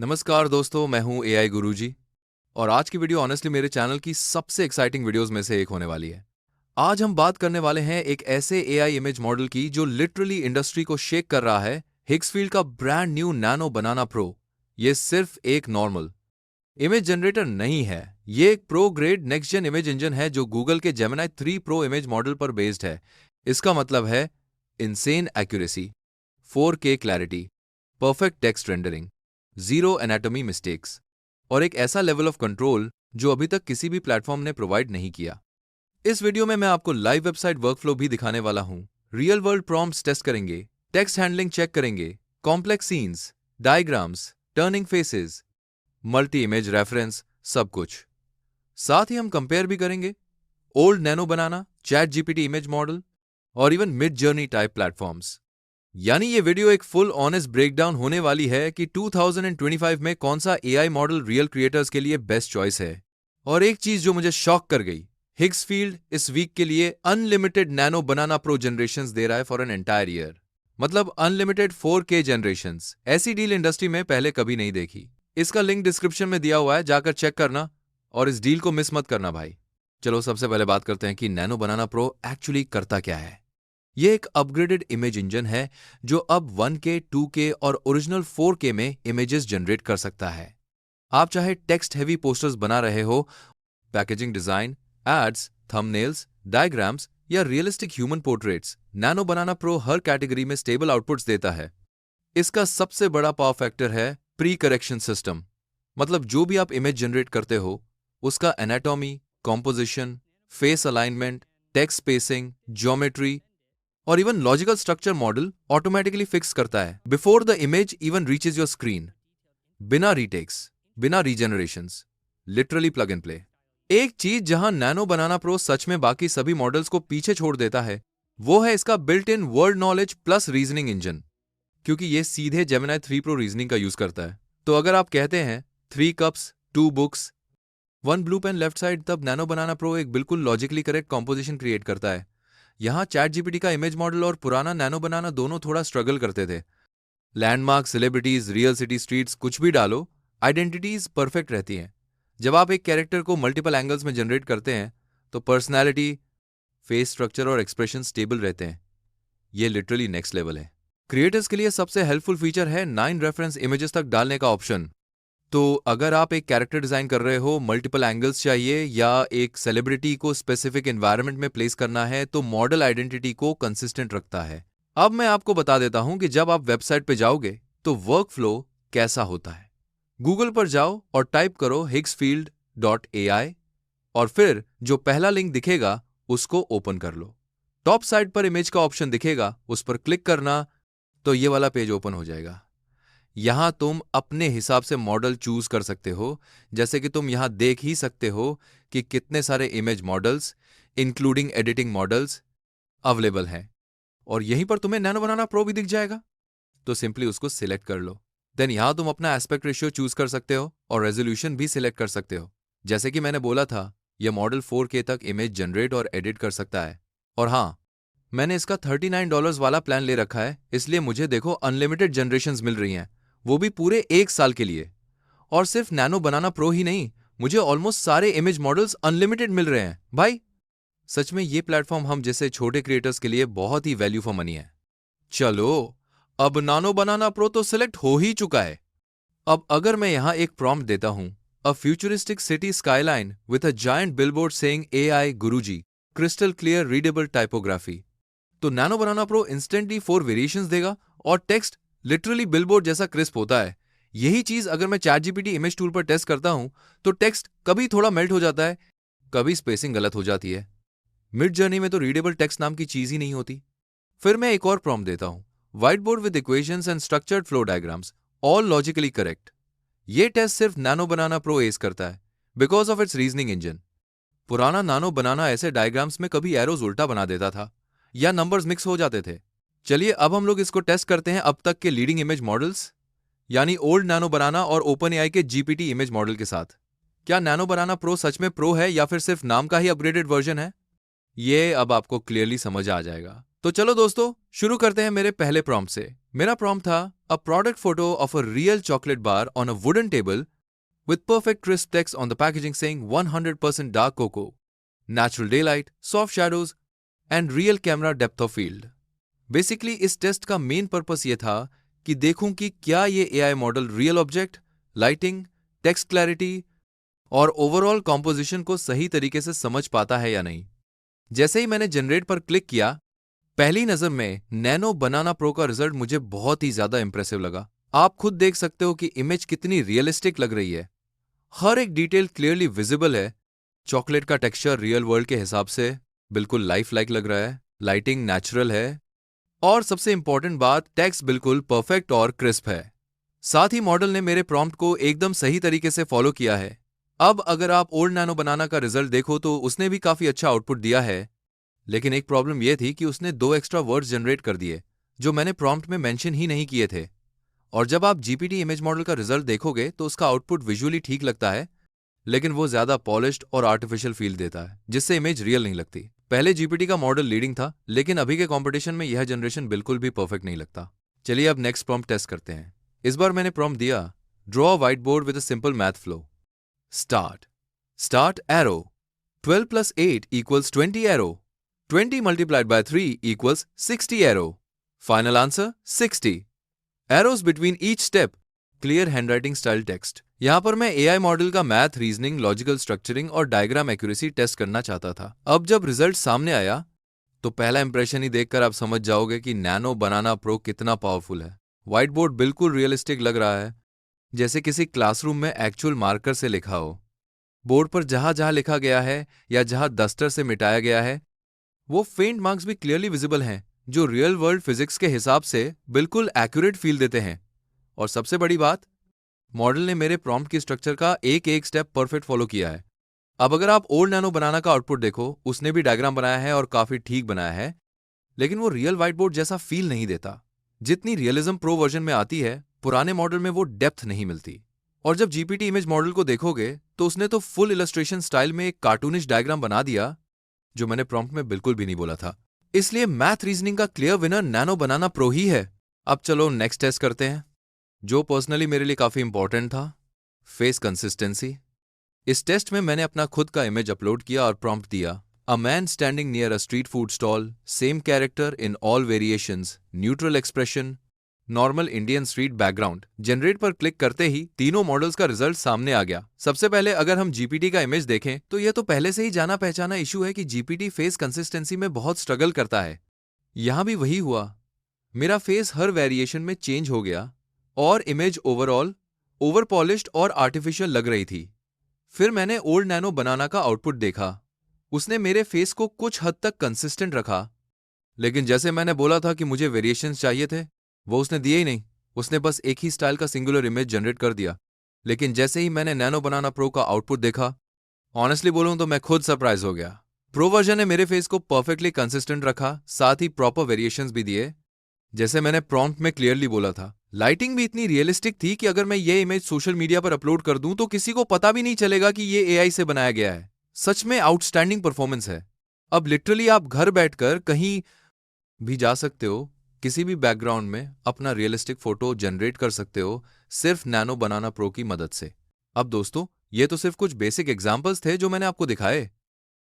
नमस्कार दोस्तों, मैं हूं एआई गुरुजी और आज की वीडियो ऑनेस्टली मेरे चैनल की सबसे एक्साइटिंग वीडियोस में से एक होने वाली है। आज हम बात करने वाले हैं एक ऐसे एआई इमेज मॉडल की जो लिटरली इंडस्ट्री को शेक कर रहा है, हिग्सफील्ड का brand new nano banana pro. ये सिर्फ एक नॉर्मल इमेज जनरेटर नहीं है, ये एक pro grade next gen image engine है जो गूगल के जेमिनी 3 प्रो इमेज मॉडल पर बेस्ड है। इसका मतलब है insane accuracy, 4K clarity, perfect text rendering, zero anatomy mistakes और एक ऐसा लेवल ऑफ कंट्रोल जो अभी तक किसी भी प्लेटफॉर्म ने प्रोवाइड नहीं किया। इस वीडियो में मैं आपको लाइव वेबसाइट वर्कफ्लो भी दिखाने वाला हूं, रियल वर्ल्ड प्रॉम्प्ट्स टेस्ट करेंगे, टेक्स्ट हैंडलिंग चेक करेंगे, complex scenes, diagrams, turning faces, multi image reference, सब कुछ। साथ ही हम कंपेयर भी करेंगे ओल्ड नैनो बनाना, चैट जीपीटी इमेज मॉडल और even mid journey type platforms. यानी ये वीडियो एक फुल ऑनेस्ट ब्रेकडाउन होने वाली है कि 2025 में कौन सा एआई मॉडल रियल क्रिएटर्स के लिए बेस्ट चॉइस है। और एक चीज जो मुझे शॉक कर गई, हिग्सफील्ड इस वीक के लिए unlimited nano banana pro generations दे रहा है फॉर एन एंटायर ईयर। मतलब अनलिमिटेड 4K जनरेशंस। ऐसी डील इंडस्ट्री में पहले कभी नहीं देखी। इसका लिंक डिस्क्रिप्शन में दिया हुआ है, जाकर चेक करना और इस डील को मिस मत करना भाई। चलो सबसे पहले बात करते हैं कि नैनो बनाना प्रो एक्चुअली करता क्या है। ये एक अपग्रेडेड इमेज इंजन है जो अब 1K, 2K और ओरिजिनल 4K में इमेजेस जनरेट कर सकता है। आप चाहे टेक्स्ट हेवी पोस्टर्स बना रहे हो, packaging design, ads, thumbnails, diagrams या realistic human portraits, nano banana pro हर कैटेगरी में स्टेबल आउटपुट्स देता है। इसका सबसे बड़ा पावर फैक्टर है प्री करेक्शन सिस्टम। मतलब जो भी आप इमेज जनरेट करते हो उसका anatomy, composition, face alignment, text spacing, geometry और even logical structure model automatically fix करता है before the image even reaches your screen. बिना रीटेक्स, बिना regenerations, literally plug and play. एक चीज जहां नैनो बनाना प्रो सच में बाकी सभी मॉडल्स को पीछे छोड़ देता है वो है इसका built in world knowledge plus reasoning engine, क्योंकि ये सीधे जेमिनी 3 प्रो रीजनिंग का यूज करता है। तो अगर आप कहते हैं 3 cups 2 books 1 blue pen left side, तब नैनो बनाना प्रो एक बिल्कुल लॉजिकली करेक्ट कॉम्पोजिशन क्रिएट करता है। यहां चैट जीपीटी का इमेज मॉडल और पुराना नैनो बनाना दोनों थोड़ा स्ट्रगल करते थे। Landmark, celebrities, real city streets कुछ भी डालो, आइडेंटिटीज परफेक्ट रहती हैं। जब आप एक कैरेक्टर को मल्टीपल एंगल्स में जनरेट करते हैं तो पर्सनैलिटी, फेस स्ट्रक्चर और एक्सप्रेशन स्टेबल रहते हैं। ये लिटरली नेक्स्ट लेवल है। क्रिएटर्स के लिए सबसे हेल्पफुल फीचर है 9 रेफरेंस इमेजेस तक डालने का ऑप्शन। तो अगर आप एक कैरेक्टर डिजाइन कर रहे हो, मल्टीपल एंगल्स चाहिए या एक सेलिब्रिटी को स्पेसिफिक एनवायरनमेंट में प्लेस करना है, तो मॉडल आइडेंटिटी को कंसिस्टेंट रखता है। अब मैं आपको बता देता हूं कि जब आप वेबसाइट पे जाओगे तो वर्क फ्लो कैसा होता है। गूगल पर जाओ और टाइप करो higsfield.ai और फिर जो पहला लिंक दिखेगा उसको ओपन कर लो। टॉप साइड पर इमेज का ऑप्शन दिखेगा, उस पर क्लिक करना तो ये वाला पेज ओपन हो जाएगा। यहां तुम अपने हिसाब से मॉडल चूज कर सकते हो, जैसे कि तुम यहां देख ही सकते हो कि कितने सारे image models including editing models available हैं। और यहीं पर तुम्हें नैनो बनाना प्रो भी दिख जाएगा, तो सिंपली उसको सिलेक्ट कर लो। देन यहां तुम अपना एस्पेक्ट रेशियो चूज कर सकते हो और रेजोल्यूशन भी सिलेक्ट कर सकते हो। जैसे कि मैंने बोला था, यह मॉडल 4K तक इमेज जनरेट और एडिट कर सकता है। और हाँ, मैंने इसका $39 वाला प्लान ले रखा है, इसलिए मुझे देखो अनलिमिटेड जनरेशंस मिल रही हैं, वो भी पूरे 1 साल के लिए। और सिर्फ नैनो बनाना प्रो ही नहीं, मुझे ऑलमोस्ट सारे इमेज मॉडल्स अनलिमिटेड मिल रहे हैं भाई। सच में ये प्लेटफॉर्म हम जैसे छोटे क्रिएटर्स के लिए बहुत ही वैल्यू फॉर मनी है। चलो, अब नानो बनाना प्रो तो सिलेक्ट हो ही चुका है। अब अगर मैं यहां एक प्रॉम्प्ट देता हूं, a futuristic city skyline with a giant billboard saying AI Guruji, crystal clear readable typography, तो nano banana pro instantly 4 variations देगा और टेक्स्ट लिटरली बिलबोर्ड जैसा क्रिस्प होता है। यही चीज अगर मैं चैट जीपीटी इमेज टूल पर टेस्ट करता हूं तो टेक्स्ट कभी थोड़ा मेल्ट हो जाता है, कभी स्पेसिंग गलत हो जाती है। मिड जर्नी में तो रीडेबल टेक्स्ट नाम की चीज ही नहीं होती। फिर मैं एक और प्रॉम्प्ट देता हूं, white board with equations and structured flow diagrams, all logically correct. ये टेस्ट सिर्फ नैनो बनाना प्रो एस करता है because of its reasoning engine. पुराना नानो बनाना ऐसे डायग्राम्स में कभी एरोज उल्टा बना देता था या नंबर्स मिक्स हो जाते थे। चलिए अब हम लोग इसको टेस्ट करते हैं अब तक के लीडिंग इमेज मॉडल्स, यानी ओल्ड नैनो बनाना और ओपन एआई के जीपीटी इमेज मॉडल के साथ। क्या नैनो बनाना प्रो सच में प्रो है या फिर सिर्फ नाम का ही अपग्रेडेड वर्जन है? ये अब आपको क्लियरली समझ आ जाएगा। तो चलो दोस्तों, शुरू करते हैं मेरे पहले प्रॉम्प्ट से। मेरा प्रॉम्प्ट था a product photo of a real chocolate bar on a wooden table with perfect crisp text on the packaging saying 100% dark cocoa, natural daylight, soft shadows and real camera depth of field। Basically इस test का main purpose ये था कि देखूं कि क्या ये AI model real object, lighting, text clarity और ओवरऑल कॉम्पोजिशन को सही तरीके से समझ पाता है या नहीं। जैसे ही मैंने जनरेट पर क्लिक किया, पहली नजर में नैनो बनाना प्रो का रिजल्ट मुझे बहुत ही ज्यादा इंप्रेसिव लगा। आप खुद देख सकते हो कि इमेज कितनी रियलिस्टिक लग रही है। हर एक डिटेल क्लियरली विजिबल है। चॉकलेट का टेक्सचर रियल वर्ल्ड के हिसाब से बिल्कुल लाइफ लाइक लग रहा है, लाइटिंग नेचुरल है और सबसे इंपॉर्टेंट बात, टेक्स्ट बिल्कुल परफेक्ट और क्रिस्प है। साथ ही मॉडल ने मेरे प्रॉम्प्ट को एकदम सही तरीके से फॉलो किया है। अब अगर आप ओल्ड नैनो बनाना का रिजल्ट देखो तो उसने भी काफी अच्छा आउटपुट दिया है, लेकिन एक प्रॉब्लम यह थी कि उसने 2 एक्स्ट्रा वर्ड्स जनरेट कर दिए जो मैंने प्रॉम्प्ट में मेंशन ही नहीं किए थे। और जब आप जीपीटी इमेज मॉडल का रिजल्ट देखोगे तो उसका आउटपुट विजुअली ठीक लगता है, लेकिन वो ज्यादा पॉलिश्ड और आर्टिफिशियल फील देता है, जिससे इमेज रियल नहीं लगती। पहले जीपीटी का मॉडल लीडिंग था, लेकिन अभी के कंपटीशन में यह जनरेशन बिल्कुल भी परफेक्ट नहीं लगता। चलिए अब नेक्स्ट प्रॉम्प्ट टेस्ट करते हैं। इस बार मैंने प्रॉम्प्ट दिया draw white board with a simple math flow. Start arrow 12 plus 8 equals 20 arrow, 20 multiplied by 3 equals 60 arrow, final answer 60 arrows between each step, clear handwriting style text। यहां पर मैं AI model का math, reasoning, logical structuring और diagram accuracy test करना चाहता था। अब जब रिजल्ट सामने आया तो पहला इंप्रेशन ही देखकर आप समझ जाओगे कि नैनो बनाना प्रो कितना पावरफुल है। व्हाइट बोर्ड बिल्कुल रियलिस्टिक लग रहा है, जैसे किसी क्लासरूम में एक्चुअल मार्कर से लिखा हो। बोर्ड पर जहां जहां लिखा गया है या जहां डस्टर से मिटाया गया है, वो फेंट मार्क्स भी क्लियरली विजिबल हैं, जो रियल वर्ल्ड फिजिक्स के हिसाब से बिल्कुल एक्यूरेट फील देते हैं। और सबसे बड़ी बात, मॉडल ने मेरे प्रॉम्प्ट की स्ट्रक्चर का एक एक स्टेप परफेक्ट फॉलो किया है। अब अगर आप ओल्ड नैनो बनाना का आउटपुट देखो, उसने भी डायग्राम बनाया है और काफी ठीक बनाया है, लेकिन वो रियल व्हाइट बोर्ड जैसा फील नहीं देता। जितनी रियलिज्म प्रो वर्जन में आती है, पुराने मॉडल में वो डेप्थ नहीं मिलती। और जब जीपीटी इमेज मॉडल को देखोगे तो उसने तो फुल इलस्ट्रेशन स्टाइल में एक कार्टूनिश डायग्राम बना दिया, जो मैंने प्रॉम्प्ट में बिल्कुल भी नहीं बोला था। इसलिए मैथ रीजनिंग का clear winner nano banana pro ही है। अब चलो नेक्स्ट टेस्ट करते हैं, जो पर्सनली मेरे लिए काफी इंपॉर्टेंट था, फेस कंसिस्टेंसी। इस टेस्ट में मैंने अपना खुद का इमेज अपलोड किया और प्रॉम्प्ट दिया a man standing near a street food stall, same character in all variations, neutral expression, normal Indian street background. Generate पर क्लिक करते ही तीनों मॉडल्स का रिजल्ट सामने आ गया। सबसे पहले अगर हम जीपीटी का इमेज देखें तो यह तो पहले से ही जाना पहचाना इशू है कि जीपीटी फेस कंसिस्टेंसी में बहुत स्ट्रगल करता है। यहां भी वही हुआ, मेरा फेस हर वेरिएशन में चेंज हो गया और इमेज ओवरऑल ओवर पॉलिश्ड और आर्टिफिशियल लग रही थी। फिर मैंने ओल्ड नैनो बनाना का आउटपुट देखा, उसने मेरे फेस को कुछ हद तक कंसिस्टेंट रखा, लेकिन जैसे मैंने बोला था कि मुझे वेरिएशंस चाहिए थे, वो उसने दिए ही नहीं। उसने बस एक ही स्टाइल का सिंगुलर इमेज जनरेट कर दिया। लेकिन जैसे ही मैंने नैनो बनाना प्रो का आउटपुट देखा, ऑनेस्टली बोलूं तो मैं खुद सरप्राइज हो गया। प्रो वर्जन ने मेरे फेस को परफेक्टली कंसिस्टेंट रखा, साथ ही प्रॉपर वेरिएशंस भी दिए, जैसे मैंने प्रॉम्प्ट में क्लियरली बोला था। लाइटिंग भी इतनी रियलिस्टिक थी कि अगर मैं ये इमेज सोशल मीडिया पर अपलोड कर दूं तो किसी को पता भी नहीं चलेगा कि ये एआई से बनाया गया है। सच में आउटस्टैंडिंग परफॉर्मेंस है। अब लिटरली आप घर बैठकर कहीं भी जा सकते हो, किसी भी बैकग्राउंड में अपना रियलिस्टिक फोटो जनरेट कर सकते हो, सिर्फ नैनो बनाना प्रो की मदद से। अब दोस्तों, ये तो सिर्फ कुछ बेसिक एग्जांपल्स थे जो मैंने आपको दिखाए।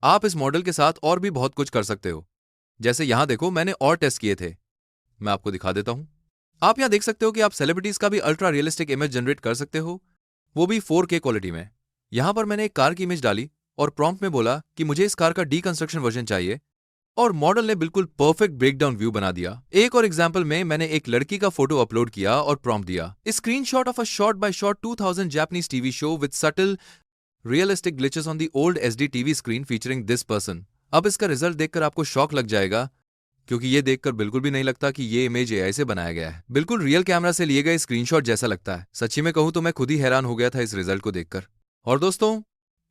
आप इस मॉडल के साथ और भी बहुत कुछ कर सकते हो। जैसे यहां देखो, मैंने और टेस्ट किए थे, मैं आपको दिखा देता हूं। आप यहां देख सकते हो कि आप सेलिब्रिटीज का भी अल्ट्रा रियलिस्टिक इमेज जनरेट कर सकते हो, वो भी 4K क्वालिटी में। यहां पर मैंने एक कार की इमेज डाली और प्रॉम्प्ट में बोला कि मुझे इस कार का डीकंस्ट्रक्शन वर्जन चाहिए, और मॉडल ने बिल्कुल परफेक्ट ब्रेकडाउन व्यू बना दिया। एक और एग्जांपल में मैंने एक लड़की का फोटो अपलोड किया और प्रॉम्प्ट दिया screenshot of a shot bye shot 2000 Japanese TV show with subtle realistic glitches on the old HD TV screen featuring this person. अब इसका रिजल्ट देखकर आपको शॉक लग जाएगा, क्योंकि ये देखकर बिल्कुल भी नहीं लगता कि ये इमेज एआई से बनाया गया है। बिल्कुल रियल कैमरा से लिए गए स्क्रीनशॉट जैसा लगता है। सच्ची में कहूं तो मैं खुद ही हैरान हो गया था इस रिजल्ट को देखकर। और दोस्तों,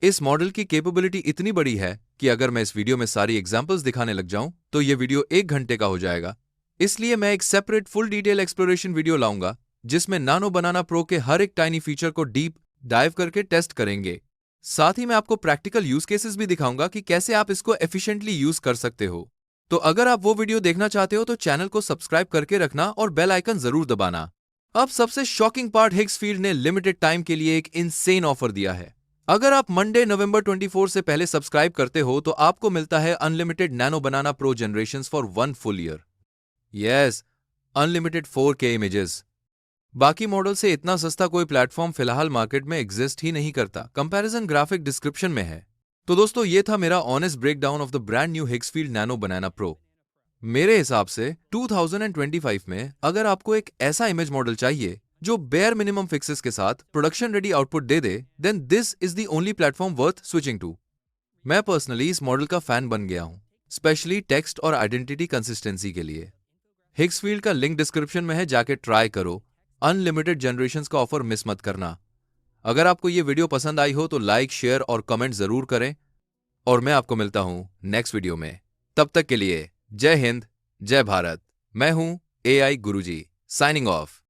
इस मॉडल की कैपेबिलिटी इतनी बड़ी है कि अगर मैं इस वीडियो में सारी एग्जांपल्स दिखाने लग जाऊं तो ये वीडियो 1 घंटे का हो जाएगा। इसलिए मैं एक separate full detail exploration video लाऊंगा, जिसमें नैनो बनाना प्रो के हर एक टाइनी फीचर को डीप डाइव करके टेस्ट करेंगे। साथ ही मैं आपको प्रैक्टिकल यूज केसेस भी दिखाऊंगा कि कैसे आप इसको एफिशिएंटली यूज कर सकते हो। तो अगर आप वो वीडियो देखना चाहते हो तो चैनल को सब्सक्राइब करके रखना और बेल आइकन जरूर दबाना। अब सबसे शॉकिंग पार्ट, हिग्सफील्ड ने लिमिटेड टाइम के लिए एक इनसेन ऑफर दिया है। अगर आप मंडे नवंबर 24 से पहले सब्सक्राइब करते हो तो आपको मिलता है unlimited nano banana pro generations for 1 full year. Yes, unlimited 4K images. बाकी मॉडल से इतना सस्ता कोई प्लेटफॉर्म फिलहाल मार्केट में एग्जिस्ट ही नहीं करता। कंपैरिजन ग्राफिक डिस्क्रिप्शन में है। तो दोस्तों, ये था मेरा honest breakdown of the brand new Higgsfield nano banana pro. मेरे हिसाब से 2025 में अगर आपको एक ऐसा इमेज मॉडल चाहिए जो बेयर मिनिमम फिक्सेस के साथ प्रोडक्शन रेडी आउटपुट दे दे, then this is the only platform worth switching to. मैं पर्सनली इस मॉडल का फैन बन गया हूं, स्पेशली टेक्स्ट और आइडेंटिटी कंसिस्टेंसी के लिए। हिग्सफील्ड का लिंक डिस्क्रिप्शन में है, जाके ट्राई करो। अनलिमिटेड जनरेशंस का ऑफर मिस मत करना। अगर आपको ये वीडियो पसंद आई हो तो लाइक, शेयर और कमेंट जरूर करें, और मैं आपको मिलता हूं नेक्स्ट वीडियो में। तब तक के लिए जय हिंद, जय भारत। मैं हूं AI गुरुजी, साइनिंग ऑफ।